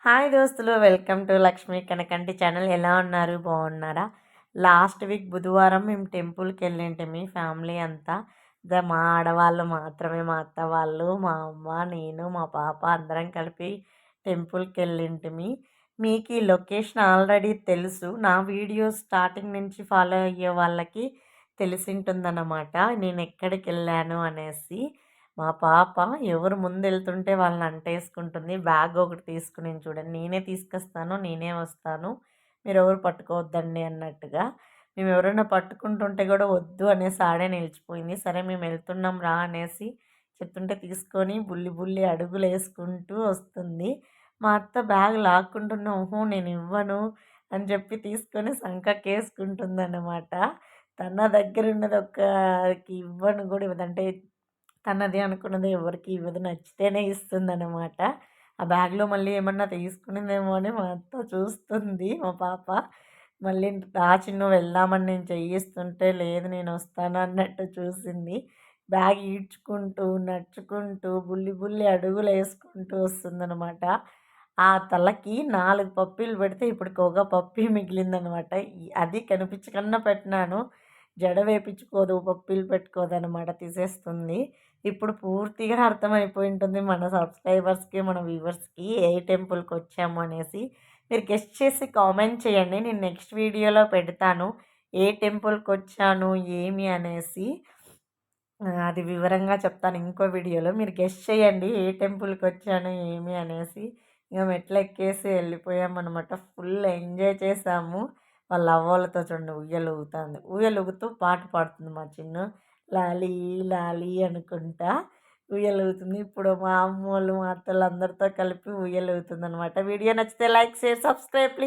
Hi దోస్తులు, welcome to Lakshmi Kanakanti channel. ఎలా ఉన్నారు? బాగున్నారా? లాస్ట్ వీక్ బుధవారం మేము టెంపుల్కి వెళ్ళింటిమి ఫ్యామిలీ అంతా. మా ఆడవాళ్ళు మాత్రమే, మా అత్త వాళ్ళు, మా అమ్మ, నేను, మా పాప అందరం కలిపి టెంపుల్కి వెళ్ళింటిమి. మీకు ఈ లొకేషన్ ఆల్రెడీ తెలుసు, నా వీడియో స్టార్టింగ్ నుంచి ఫాలో అయ్యే వాళ్ళకి తెలిసింటుందన్నమాట నేను ఎక్కడికి వెళ్ళాను అనేసి. మా పాప ఎవరు ముందెళ్తుంటే వాళ్ళని అంటేసుకుంటుంది. బ్యాగ్ ఒకటి తీసుకుని చూడండి, నేనే తీసుకొస్తాను, నేనే వస్తాను, మీరెవరు పట్టుకోవద్దండి అన్నట్టుగా. మేము ఎవరైనా పట్టుకుంటుంటే కూడా వద్దు అనేసి ఆడే నిలిచిపోయింది. సరే మేము వెళ్తున్నాం రా అనేసి చెప్తుంటే తీసుకొని బుల్లి బుల్లి అడుగులు వేసుకుంటూ వస్తుంది. మా అత్త బ్యాగ్ లాక్కుంటున్న, ఓహో నేను ఇవ్వను అని చెప్పి తీసుకొని సంకకేసుకుంటుంది అన్నమాట. తన దగ్గర ఉన్నది ఒక్కకి ఇవ్వను కూడా ఇవ్వదు, అంటే తనది అనుకున్నది ఎవరికి ఇవ్వదు, నచ్చితేనే ఇస్తుందన్నమాట. ఆ బ్యాగ్లో మళ్ళీ ఏమన్నా తీసుకునిందేమో అని మా అత్త చూస్తుంది. మా పాప మళ్ళీ రా చిన్ను వెళ్దామని నేను చెయ్యిస్తుంటే లేదు నేను వస్తాను అన్నట్టు చూసింది. బ్యాగ్ ఈడ్చుకుంటూ నడుచుకుంటూ బుల్లి బుల్లి అడుగులు వేసుకుంటూ వస్తుందన్నమాట. ఆ తలకి 4 పప్పీలు పెడితే ఇప్పటికి ఒక పప్పీ మిగిలిందనమాట. అది కనిపించకుండా పెట్టినాను. జడ వేపించుకోదు, పప్పీలు పెట్టుకోదనమాట, తీసేస్తుంది. ఇప్పుడు పూర్తిగా అర్థమైపోయి ఉంటుంది మన సబ్స్క్రైబర్స్కి, మన వ్యూవర్స్కి ఏ టెంపుల్కి వచ్చాము అనేసి. మీరు గెస్ట్ చేసి కామెంట్ చేయండి, నేను నెక్స్ట్ వీడియోలో పెడతాను ఏ టెంపుల్కి వచ్చాను ఏమి అనేసి. అది వివరంగా చెప్తాను ఇంకో వీడియోలో. మీరు గెస్ట్ చేయండి ఏ టెంపుల్కి వచ్చాను ఏమి అనేసి. ఇక మెట్లు ఎక్కేసి వెళ్ళిపోయామన్నమాట. ఫుల్ ఎంజాయ్ చేసాము. వాళ్ళ అవ్వలతో చూడండి ఉయ్యలు ఊగుతుంది, ఉయ్యలు ఊగుతూ పాట పాడుతుంది మా చిన్ను. లాలీ లాలీ అనుకుంటా ఉయ్యలు ఊగుతుంది. ఇప్పుడు మా అమ్మోళ్ళు మా అత్తలు అందరితో కలిపి ఉయ్యలు ఊగుతుంది అనమాట. వీడియో నచ్చితే లైక్, షేర్, సబ్స్క్రైబ్ ప్లీజ్.